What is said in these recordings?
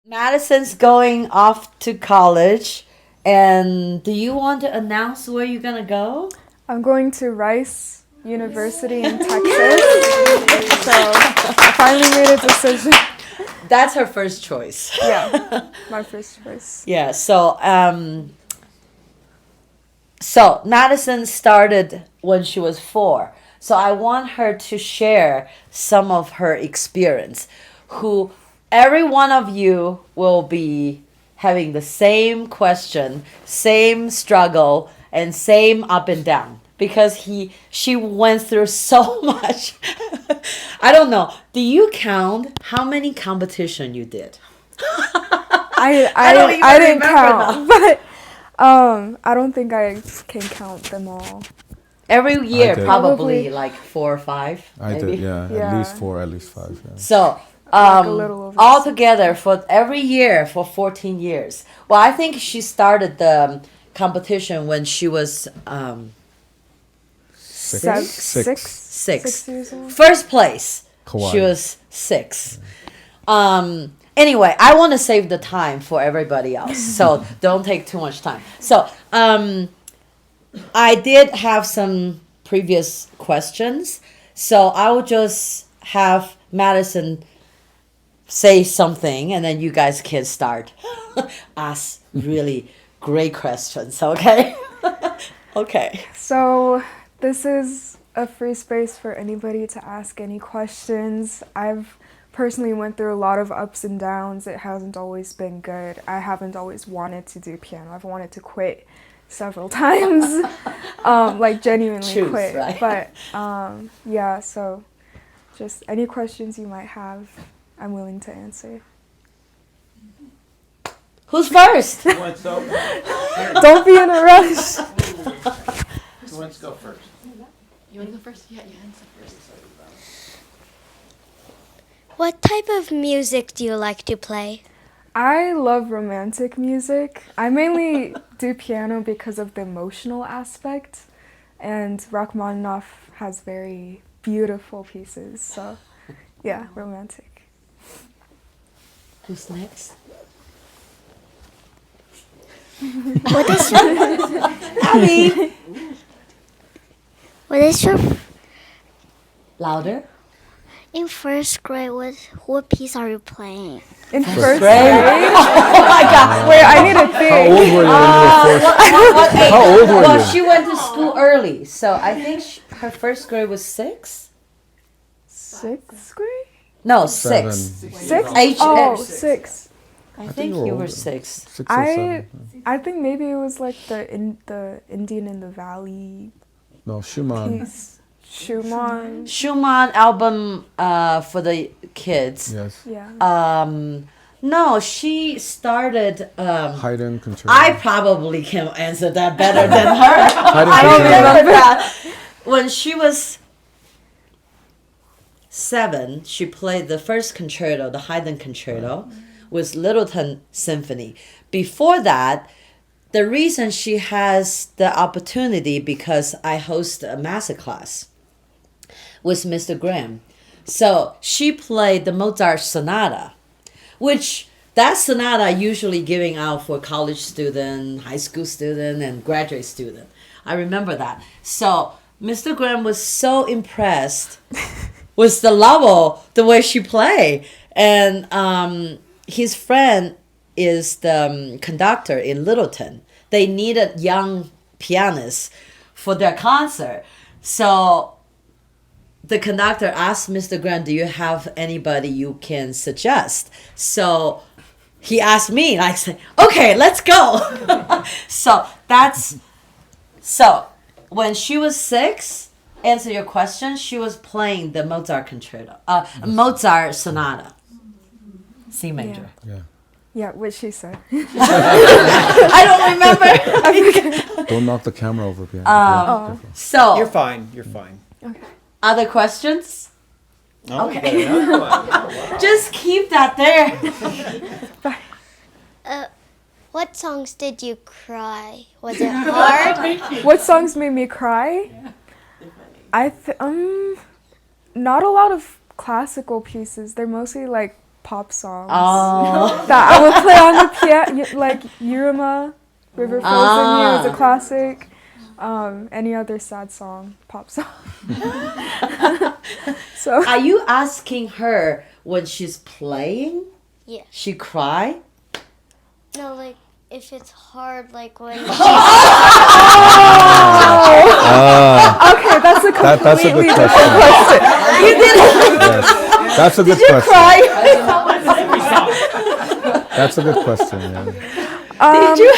Madison's going off to college, and do you want to announce where you're gonna go? I'm going to Rice University in Texas. So I finally made a decision. That's her first choice. Yeah, my first choice. Yeah. So Madison started when she was 4. So I want her to share some of her experience. Who every one of you will be having the same question, same struggle, and same up and down because she went through so much. I don't know. Do you count how many competition you did? don't even I didn't remember count, but I don't think I can count them all. Every year, did. probably Probably. like 4 or 5. I maybe. did, yeah. Yeah. At least 4, at least 5. Yeah. So, Like a little over all 6. together for every year for 14 years. Well, I think she started the competition when she was Six. 6. 6 years old. First place. Kawaii. She was 6. Anyway, I want to save the time for everybody else, so don't take too much time. So, I did have some previous questions, so I will just have Madison say something, and then you guys can start ask really great questions. Okay? Okay. So this is a free space for anybody to ask any questions. I've personally went through a lot of ups and downs. It hasn't always been good. I haven't always wanted to do piano. I've wanted to quit several times, like genuinely Truth, quit. right? But yeah, so just any questions you might have, I'm willing to answer. Who's first? Who wants to go? Don't be in a rush. Who wants to go first? You want to go first? Yeah, you answer first. What type of music do you like to play? I love romantic music. I mainly do piano because of the emotional aspect, and Rachmaninoff has very beautiful pieces. So, yeah, romantic. Who's next? What is your, Abby. what is your Louder. in first grade? What piece are you playing? In first grade? grade? Oh my God! Wait, I need to How think. old were you when you were first? What age? How old were Well, you? she went to school early, so I think her first grade was 6. Sixth grade? No, 7. 6. 6? Age- Oh, age- 6. I think you were 6. 6 or 7. I think maybe it was like the Indian in the Valley No, Schumann. piece. Schumann. Schumann album for the kids. Yes. Yeah. No, she started. Haydn concerto. I probably can answer that better than her. Haydn I concerto. remember that. When she was 7, she played the first concerto, the Haydn concerto, with Littleton Symphony. Before that, the reason she has the opportunity because I host a master class with Mr. Graham. So she played the Mozart Sonata, which that sonata usually giving out for college student, high school student, and graduate student. I remember that. So Mr. Graham was so impressed with the level, the way she played. And his friend is the conductor in Littleton. They needed young pianists for their concert. So the conductor asked Mr. Graham, do you have anybody you can suggest? So he asked me, and I said, okay, let's go. So when she was 6, answer your question, she was playing the Mozart concerto, Mozart sonata, C major. Yeah. Yeah, what she said. I don't remember. Don't knock the camera over behind. Oh. So You're fine. You're fine. other questions? Oh, Okay. you got another one. Oh, wow. Just keep that there. What songs did you cry? Was it hard? What songs made me cry? Not a lot of classical pieces. They're mostly like pop songs Oh. that I would play on the piano, like Yurima, River Flows in You is a classic. Any other sad song, pop song. So Are you asking her when she's playing? Yeah. She cry? No, like if it's hard, like when. okay, that's a That's a completely good different question. You didn't Yes. That's a good question. cry? That's a good question. Yeah. Did you?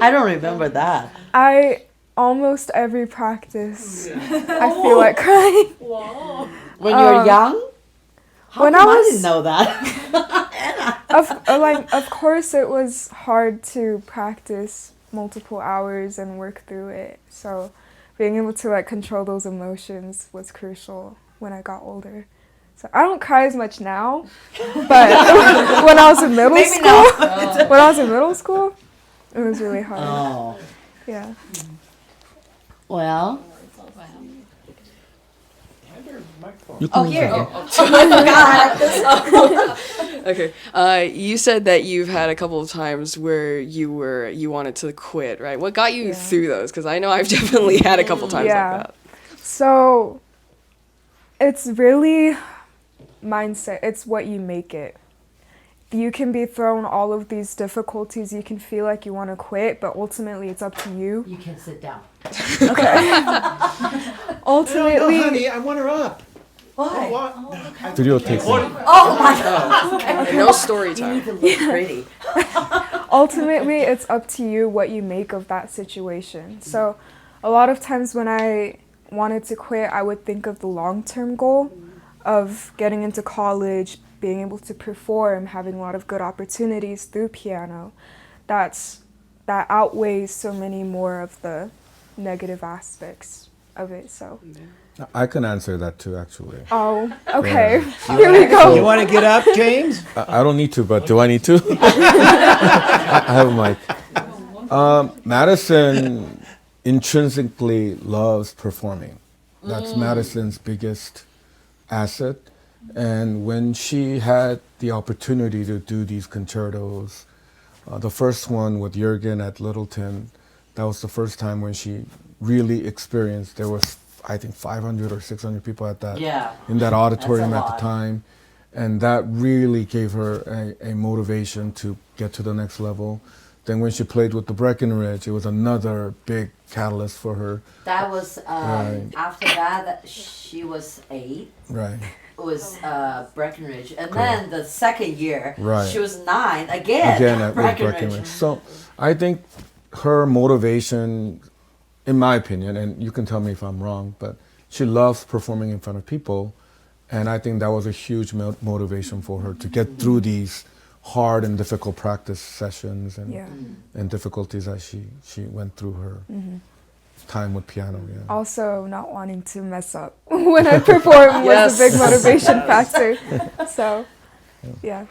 I don't remember that. I almost every practice, I feel like crying. When you were young? How when come I I was- didn't know that. Of course, it was hard to practice multiple hours and work through it. So, being able to like control those emotions was crucial when I got older. So I don't cry as much now, but when I was in middle Maybe school, now. when I was in middle school, it was really hard. Oh. Yeah. Well. You Oh, can- here. Okay. You said that you've had a couple of times where you wanted to quit, right? What got you Yeah. through those? Because I know I've definitely had a couple times Yeah. like that. So it's really mindset. It's what you make it. You can be thrown all of these difficulties. You can feel like you want to quit, but ultimately it's up to you. You can sit down. Ultimately, honey, I want her up. Why? What? Videotape. Oh my God. No story You time. need to look pretty. ultimately it's up to you what you make of that situation. So a lot of times when I wanted to quit, I would think of the long-term goal of getting into college, being able to perform, having a lot of good opportunities through piano. That outweighs so many more of the negative aspects of it. So I can answer that too, actually. okay. Here we go. You want to get up, James? I don't need to, but do I need to? I have a mic. Madison intrinsically loves performing. That's Madison's biggest asset. And when she had the opportunity to do these concertos, the first one with Jürgen at Littleton, that was the first time when she really experienced, there was, I think, 500 or 600 people at that, Yeah. in that auditorium That's a at lot. the time. And that really gave her a motivation to get to the next level. Then when she played with the Breckenridge, it was another big catalyst for her. That was Right. after that. She was 8. Right. It was Breckenridge, and then the second year Right. she was 9 again. Again at with Breckenridge. So I think her motivation, in my opinion, and you can tell me if I'm wrong, but she loves performing in front of people. And I think that was a huge motivation for her to get through these hard and difficult practice sessions and Yeah. and difficulties that she went through her time with piano. Yeah. Also, not wanting to mess up when I perform was a big Yes. motivation factor. So, yeah.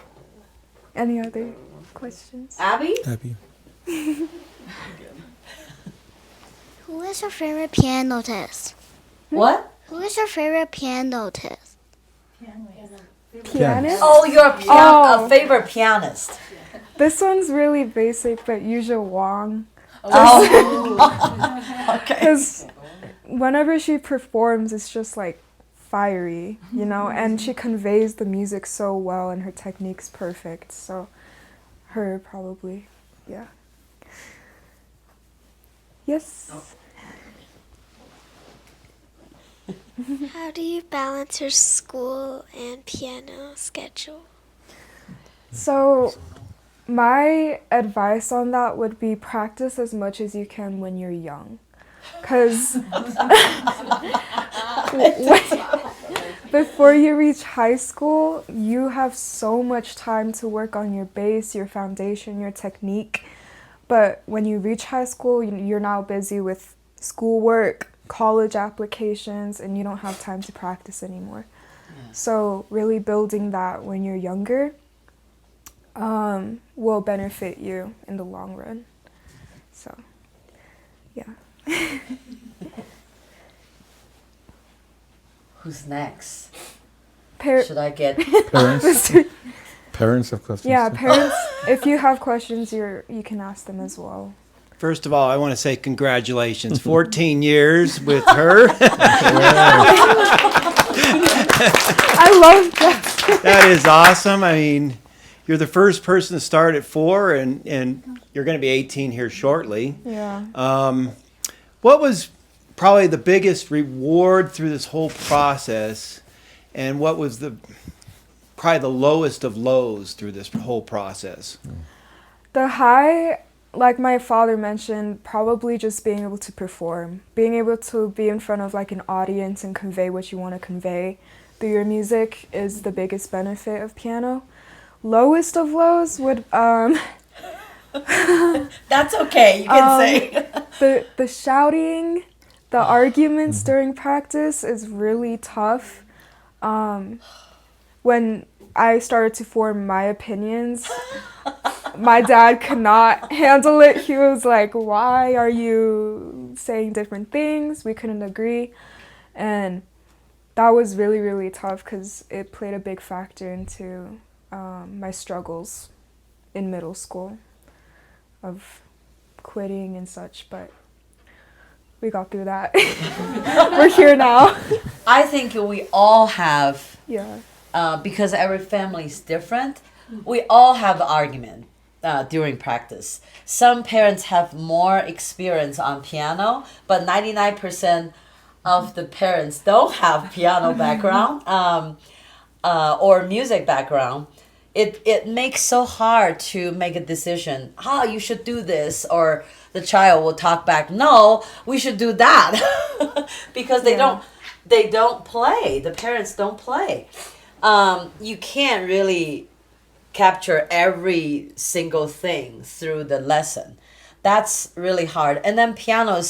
Any other questions? Abby? Happy. Who is your favorite pianist? What? Who is your favorite pianist? Pianist? Oh, your Oh. favorite pianist. This one's really basic, but Yuja Wang. Oh. Okay. Because whenever she performs, it's just like fiery, you know, and she conveys the music so well and her technique's perfect. So, her probably, yeah. Yes? How do you balance your school and piano schedule? So, my advice on that would be practice as much as you can when you're young. Because before you reach high school, you have so much time to work on your base, your foundation, your technique. But when you reach high school, you're now busy with schoolwork, college applications, and you don't have time to practice anymore. So really building that when you're younger will benefit you in the long run. So, yeah. Who's next? Par- Should I get? Parents? Mr. Parents have questions. Yeah, too? parents, if you have questions, you can ask them as well. First of all, I want to say congratulations. 14 years with her. I love that. That is awesome. I mean, you're the first person to start at 4, and you're going to be 18 here shortly. Yeah. What was probably the biggest reward through this whole process, and what was probably the lowest of lows through this whole process? The high, like my father mentioned, probably just being able to perform. Being able to be in front of like an audience and convey what you want to convey through your music is the biggest benefit of piano. Lowest of lows would That's okay. You can say. the shouting, the arguments during practice is really tough. When I started to form my opinions, my dad could not handle it. He was like, why are you saying different things? We couldn't agree. And that was really, really tough because it played a big factor into my struggles in middle school of quitting and such. But we got through that. We're here now. I think we all have, Yeah. because every family is different, we all have argument during practice. Some parents have more experience on piano, but 99% of the parents don't have piano background or music background. It makes so hard to make a decision. You should do this, or the child will talk back. No, we should do that, because they don't play. The parents don't play. You can't really capture every single thing through the lesson. That's really hard. And then piano is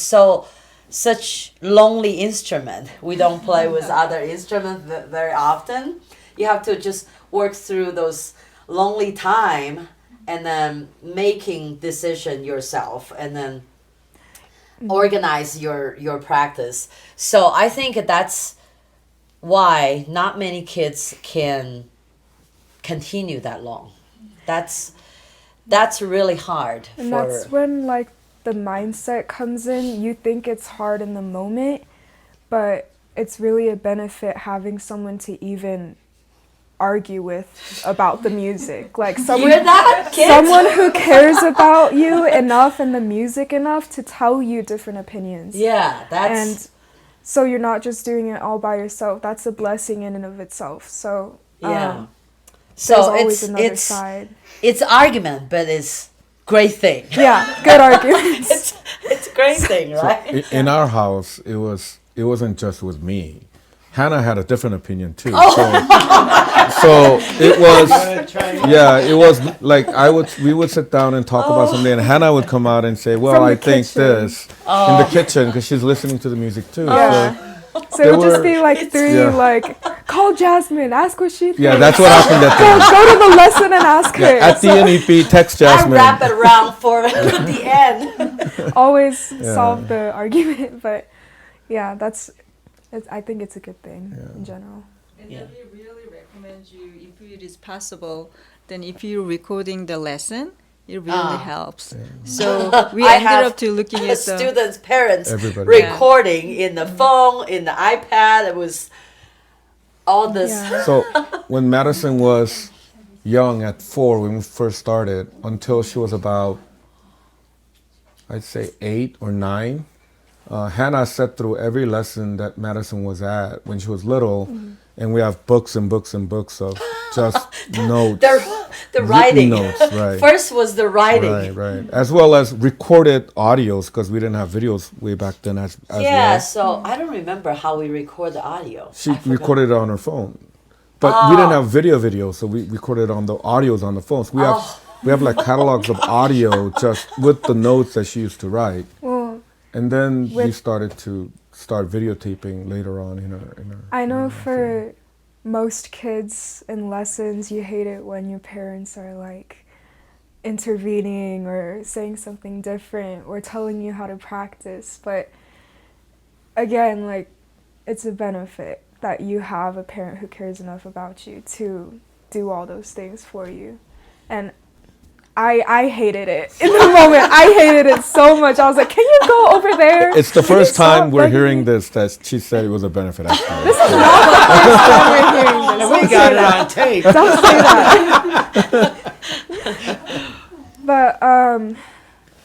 such lonely instrument. We don't play with other instruments very often. You have to just work through those lonely time and then making decision yourself and then organize your practice. So I think that's why not many kids can continue that long. That's really hard. And that's when like the mindset comes in. You think it's hard in the moment, but it's really a benefit having someone to even argue with about the music. Like someone, hear that, kids? Someone who cares about you enough and the music enough to tell you different opinions. Yeah, And so you're not just doing it all by yourself. That's a blessing in and of itself. So yeah. There's So always another side. It's argument, but it's great thing. Yeah, good arguments. It's a great thing, right? In our house, it wasn't just with me. Hannah had a different opinion too. So it was, it was like we would sit down and talk about something, and Hannah would come out and say, "Well, From the I think kitchen. this," in the kitchen because she's listening to the music too. Yeah. So They it would just were- be like three, Yeah. like, call Jasmine, ask what she thinks. Yeah, that's what happened at Go to the lesson and ask her. at the NEP. Text I Jasmine. wrap it around for the end. Always solve the argument, but yeah, I think it's a good thing in general. And Yeah. then we really recommend you, if it is possible, then if you're recording the lesson, it really helps. So we I ended have up to looking at the students' parents Everybody. recording in the phone, in the iPad. It was all this. Yeah. So when Madison was young at 4, when we first started, until she was about, I'd say 8 or 9, Hannah sat through every lesson that Madison was at when she was little, and we have books and books and books of just notes. The written writing. notes, right. First was the writing. Right. As well as recorded audios, because we didn't have videos way back then as Yeah, well. so I don't remember how we record the audio. She I forgot. recorded it on her phone. But we didn't have video, so we recorded on the audios on the phone. So we have like catalogs of audio just with the notes that she used to write. Well, And then we With- started to start videotaping later on in her. I know for most kids in lessons, you hate it when your parents are like intervening or saying something different or telling you how to practice. But again, like, it's a benefit that you have a parent who cares enough about you to do all those things for you. And I hated it in the moment. I hated it so much. I was like, can you go over there? It's the Can you first time stop we're bugging hearing me?" this that she said it was a benefit. Actually. This is not the first time we're hearing this. And we Don't got say it that. on tape. Don't say that. But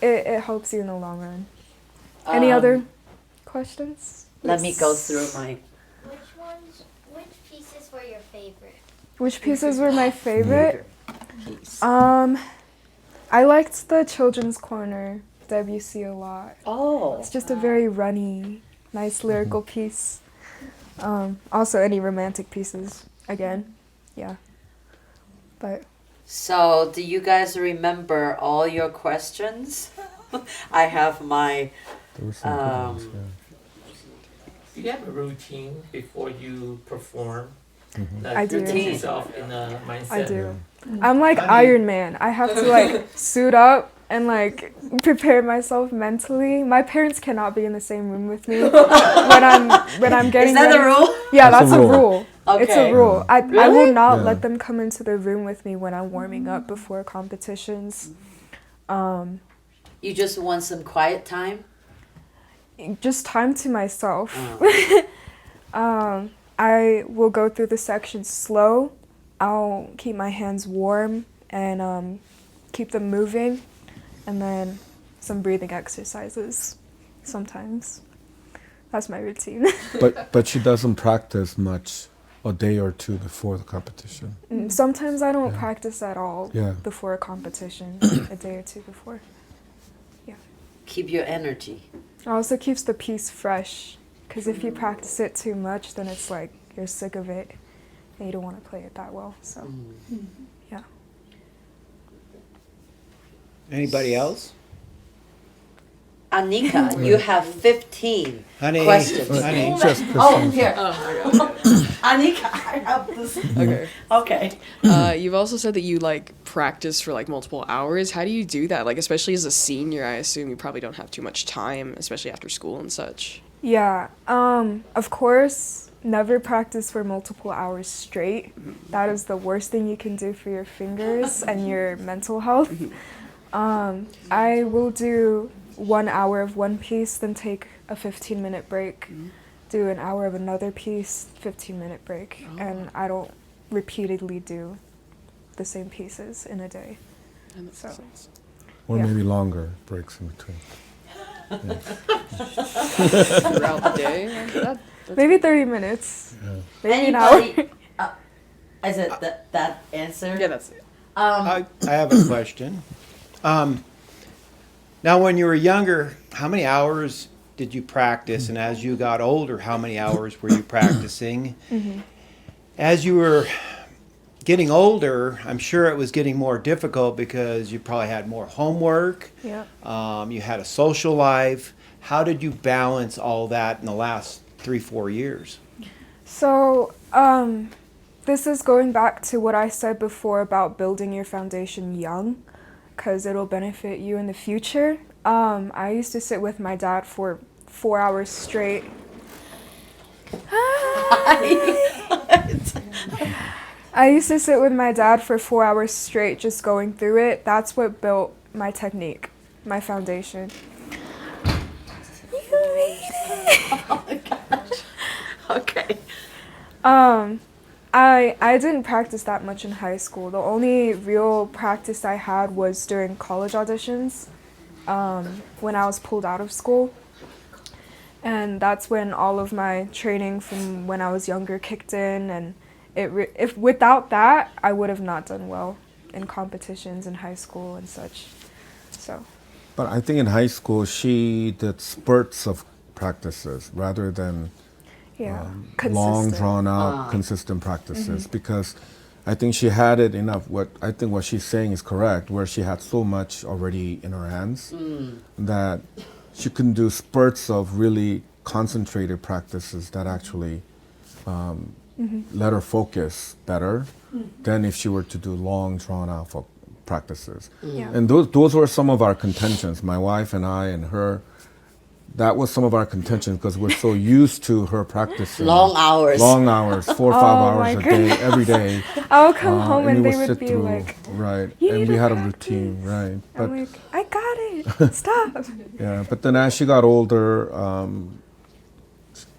it helps you in the long run. Any other questions? Let me go through my. Which pieces were your favorite? Which pieces were my favorite? I liked the children's corner WC a lot. Oh. It's just a very runny, nice lyrical piece. Also, any romantic pieces, again, yeah. But So, do you guys remember all your questions? I have my. There were some good ones, Um, yeah. Do you have a routine before you perform? Like I do. Put yourself in a mindset. I do. I'm like Iron Man. I have to like suit up and like prepare myself mentally. My parents cannot be in the same room with me when I'm getting Is that the ready. rule? Yeah, That's that's a a rule. rule. It's Okay. a rule. I Really? will not Yeah. let them come into the room with me when I'm warming up before competitions. You just want some quiet time? Just time to myself. Oh. I will go through the sections slow. I'll keep my hands warm and keep them moving, and then some breathing exercises sometimes. That's my routine. But she doesn't practice much a day or two before the competition. Sometimes I don't practice at all Yeah. before a competition, a day or two before. Keep your energy. It also keeps the piece fresh, because if you practice it too much, then it's like you're sick of it and you don't want to play it that well. So, yeah. Anybody else? Anika, you have 15 Honey, questions. honey. Just Oh, Christine. here. Oh, Anika, I have this. okay. Okay. You've also said that you like practice for like multiple hours. How do you do that? Like, especially as a senior, I assume you probably don't have too much time, especially after school and such. Yeah. Of course, never practice for multiple hours straight. That is the worst thing you can do for your fingers and your mental health. I will do 1 hour of one piece, then take a 15-minute break, do an hour of another piece, 15-minute break, and I don't repeatedly do the same pieces in a day. That makes So. sense. Or Yeah. maybe longer breaks in between. Throughout the day. That's Maybe 30 minutes, maybe an hour. Anybody? Is it that answer? yeah, that's it. I have a question. Now, when you were younger, how many hours did you practice? And as you got older, how many hours were you practicing? As you were getting older, I'm sure it was getting more difficult because you probably had more homework. Yeah. You had a social life. How did you balance all that in the last 3-4 years? So, this is going back to what I said before about building your foundation young, because it'll benefit you in the future. I used to sit with my dad for 4 hours straight. I used to sit with my dad for 4 hours straight, just going through it. That's what built my technique, my foundation. You can read it. Oh my gosh. Okay. I didn't practice that much in high school. The only real practice I had was during college auditions, when I was pulled out of school. And that's when all of my training from when I was younger kicked in, and if without that, I would have not done well in competitions in high school and such. So, But I think in high school she did spurts of practices rather than yeah, long, consistent. drawn out, consistent practices. Because I think she had it enough. What she's saying is correct, where she had so much already in her hands that she can do spurts of really concentrated practices that actually let her focus better than if she were to do long, drawn out practices. Yeah. And those were some of our contentions, my wife and I and her, that was some of our contention because we're so used to her practicing. Long hours. Long hours, 4 or 5 Oh hours my a day, every day. I would come home and and we they would sit be through, like, right, "You and need we to had a practice." routine, right. But I'm like, I got it. Stop. yeah, but then as she got older,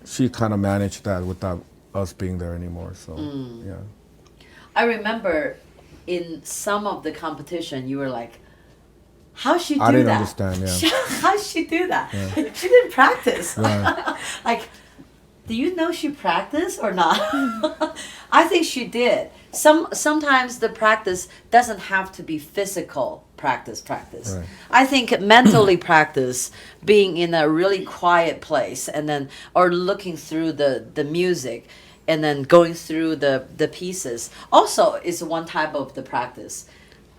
she kind of managed that without us being there anymore. So yeah. I remember in some of the competition, you were like, how'd she do that? I didn't understand, yeah. How'd she do that? She didn't practice. Right. Like, do you know she practiced or not? I think she did. Sometimes the practice doesn't have to be physical practice. Right. I think mentally practice, being in a really quiet place and then or looking through the music and then going through the pieces also is one type of the practice.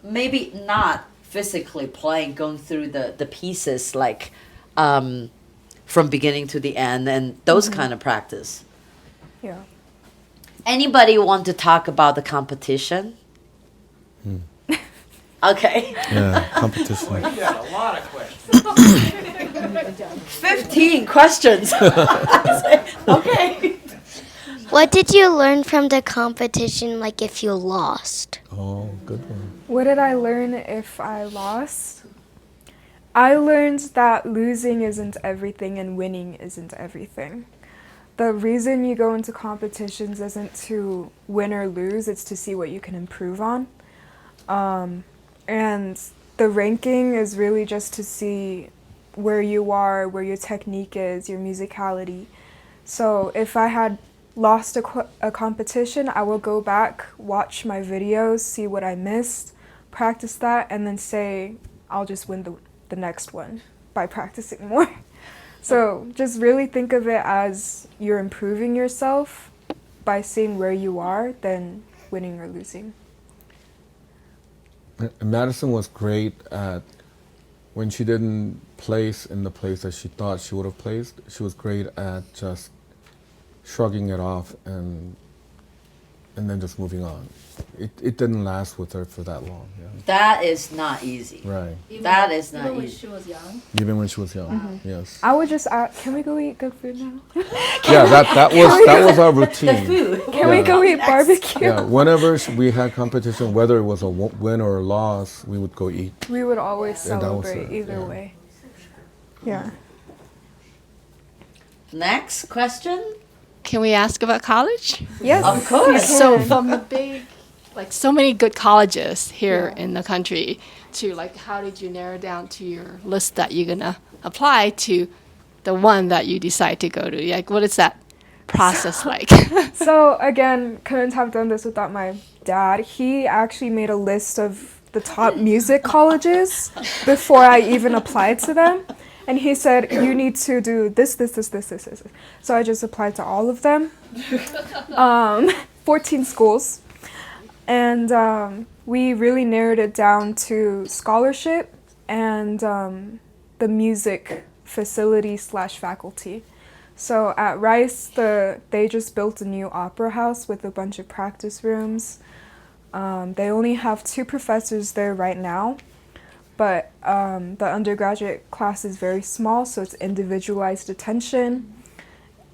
Maybe not physically playing, going through the pieces like from beginning to the end and those kind of practice. Yeah. Anybody want to talk about the competition? Okay. Yeah, competition. We got a lot of questions. 15 questions. Okay. What did you learn from the competition, like if you lost? Oh, good one. What did I learn if I lost? I learned that losing isn't everything and winning isn't everything. The reason you go into competitions isn't to win or lose, it's to see what you can improve on. And the ranking is really just to see where you are, where your technique is, your musicality. So if I had lost a competition, I will go back, watch my videos, see what I missed, practice that, and then say, I'll just win the next one by practicing more. So just really think of it as you're improving yourself by seeing where you are than winning or losing. Madison was great at when she didn't place in the place that she thought she would have placed. She was great at just shrugging it off and then just moving on. It didn't last with her for that long. Yeah. That is not easy. Right. That is not Even when easy. she was young. Even when she was young. Yes. I would just ask, can we go eat good food now? Yeah, that was our routine. Food. Can we go eat barbecue? Yeah, whenever we had competition, whether it was a win or a loss, we would go eat. We would always And that was celebrate it, either yeah. way. Yeah. Next question? Can we ask about college? Yes. Of course. So from the big, like so many good colleges here in the country, to like how did you narrow down to your list that you're gonna apply to the one that you decide to go to? Like what is that process like? So again, couldn't have done this without my dad. He actually made a list of the top music colleges before I even applied to them. And he said, you need to do this. So I just applied to all of them. 14 schools. And we really narrowed it down to scholarship and the music facility / faculty. So at Rice, they just built a new opera house with a bunch of practice rooms. They only have 2 professors there right now. But the undergraduate class is very small, so it's individualized attention.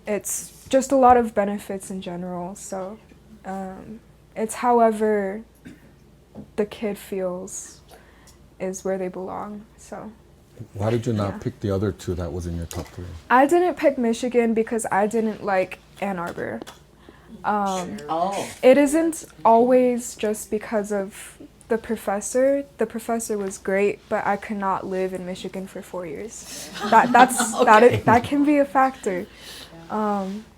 It's just a lot of benefits in general. So it's however the kid feels is where they belong. So Why did you not pick the other 2 that was in your top 3? I didn't pick Michigan because I didn't like Ann Arbor. It isn't always just because of the professor. The professor was great, but I could not live in Michigan for 4 years. That can be a factor.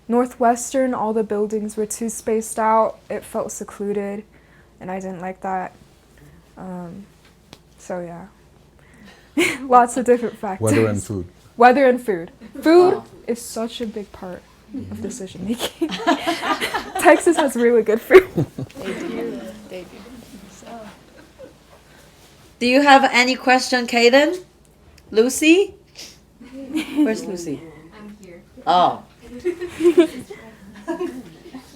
Northwestern, all the buildings were too spaced out. It felt secluded, and I didn't like that. So yeah, lots of different factors. Weather and food. Weather and food. Food is such a big part of decision making. Texas has really good food. They do. Do you have any question, Kaden? Lucy? Where's Lucy? I'm here. Oh. Can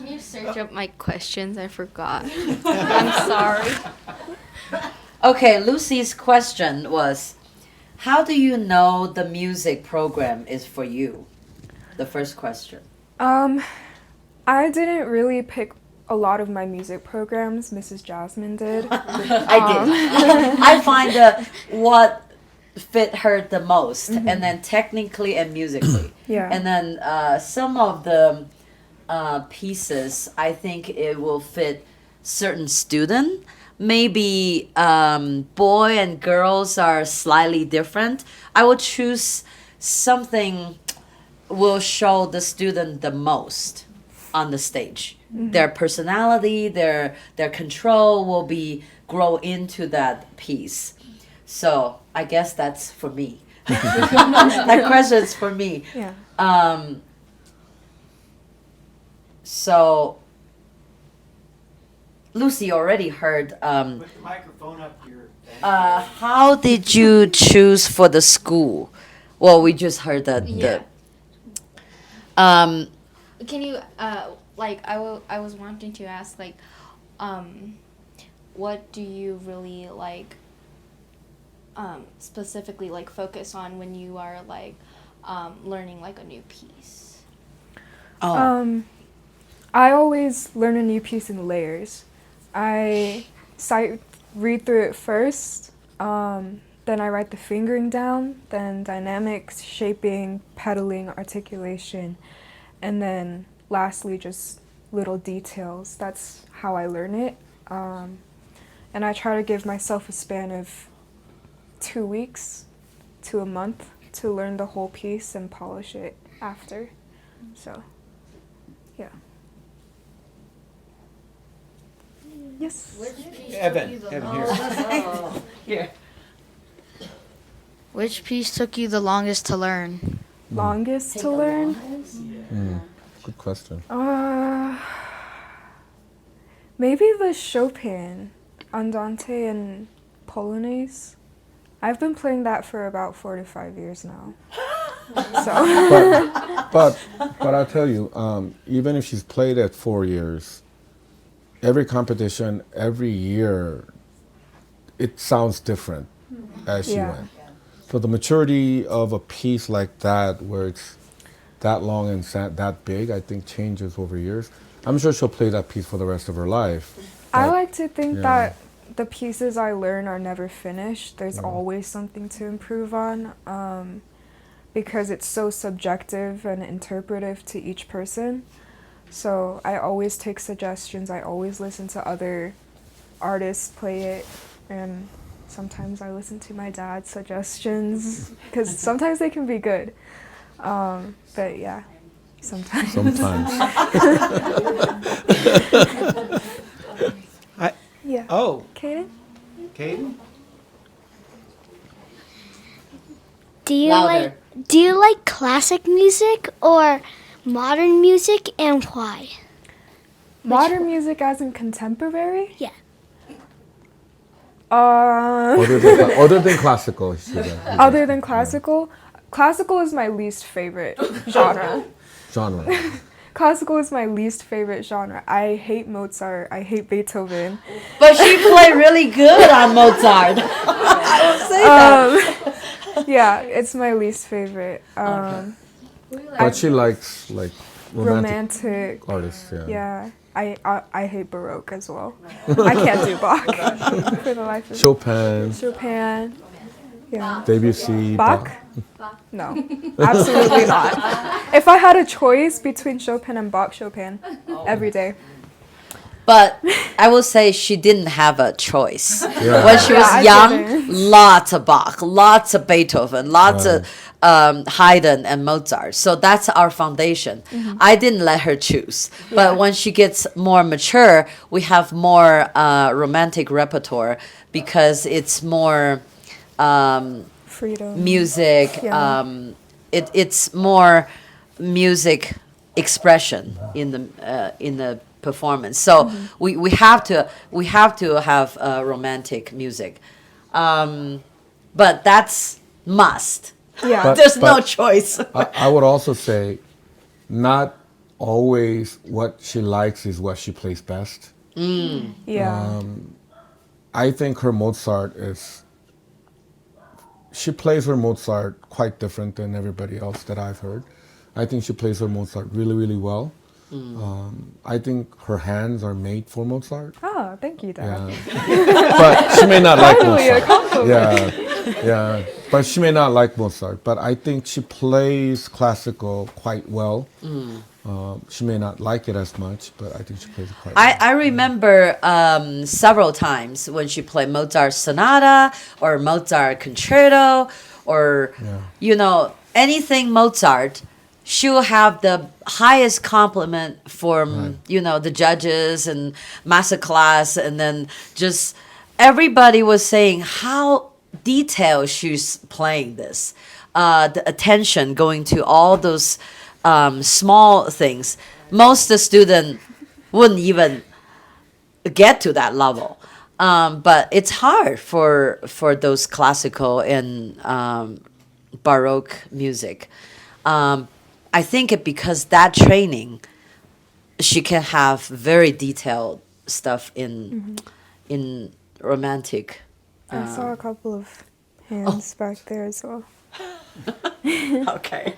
you search up my questions? I forgot. I'm sorry. Okay, Lucy's question was, How do you know the music program is for you? The first question. I didn't really pick a lot of my music programs. Mrs. Jasmine did. I did. I find what fit her the most, and then technically and musically. Yeah. And then some of the pieces, I think it will fit certain student. Maybe boy and girls are slightly different. I will choose something will show the student the most on the stage. Their personality, their control will be grow into that piece. So I guess that's for me. That question's for me. Yeah. So Lucy already heard. Put the microphone up here. How did you choose for the school? Well, we just heard that. Yeah. The, Can you like I was wanting to ask like what do you really like specifically like focus on when you are like learning like a new piece? I always learn a new piece in layers. I read through it first, then I write the fingering down, then dynamics, shaping, pedaling, articulation, and then lastly just little details. That's how I learn it. And I try to give myself a span of 2 weeks to a month to learn the whole piece and polish it after. So, yeah. Yes. Evan here. here. Which piece took you the longest to learn? Longest to learn? Good question. Maybe the Chopin, Andante and Polonaise. I've been playing that for about 4 to 5 years now. So. But I'll tell you, even if she's played it 4 years, every competition, every year, it sounds different as she went. So the maturity of a piece like that, where it's that long and that big, I think changes over years. I'm sure she'll play that piece for the rest of her life. I like to think that the pieces I learn are never finished. There's always something to improve on, because it's so subjective and interpretive to each person. So I always take suggestions. I always listen to other artists play it, and sometimes I listen to my dad's suggestions because sometimes they can be good. But yeah, sometimes. Yeah. Oh. Kaden? Kaden? Do you Louder. like classic music or modern music, and why? Modern music as in contemporary? Yeah. Other than classical. Other than classical? Classical is my least favorite genre. Classical is my least favorite genre. I hate Mozart. I hate Beethoven. But she played really good on Mozart. I will say that. Yeah, it's my least favorite. But she likes like romantic artists. Yeah. I hate Baroque as well. I can't do Bach for the life of me. Chopin. Yeah. Debussy. Bach? No, absolutely not. If I had a choice between Chopin and Bach, Chopin, every day. But I will say she didn't have a choice. Yeah. When she was I young, didn't. lots of Bach, lots of Beethoven, lots of Haydn and Mozart. So that's our foundation. I didn't let her choose. But when she gets more mature, we have more romantic repertoire because it's more Freedom. music. Yeah. It's more music expression in the performance. So we have to have romantic music, but that's must. Yeah. There's no choice. I would also say, not always what she likes is what she plays best. Yeah. I think her Mozart she plays her Mozart quite different than everybody else that I've heard. I think she plays her Mozart really, really well. I think her hands are made for Mozart. Oh, thank you, Dad. Yeah. But she may not like Finally, a Mozart. compliment. Yeah. But she may not like Mozart. But I think she plays classical quite well. She may not like it as much, but I think she plays it quite well. I remember several times when she played Mozart Sonata or Mozart Concerto or, anything Mozart. She will have the highest compliment from, the judges and master class. And then just everybody was saying how detailed she's playing this. The attention going to all those small things. Most the student wouldn't even get to that level. But it's hard for those classical and Baroque music. I think it because that training, she can have very detailed stuff in romantic. I saw a couple of hands back there as well. Okay.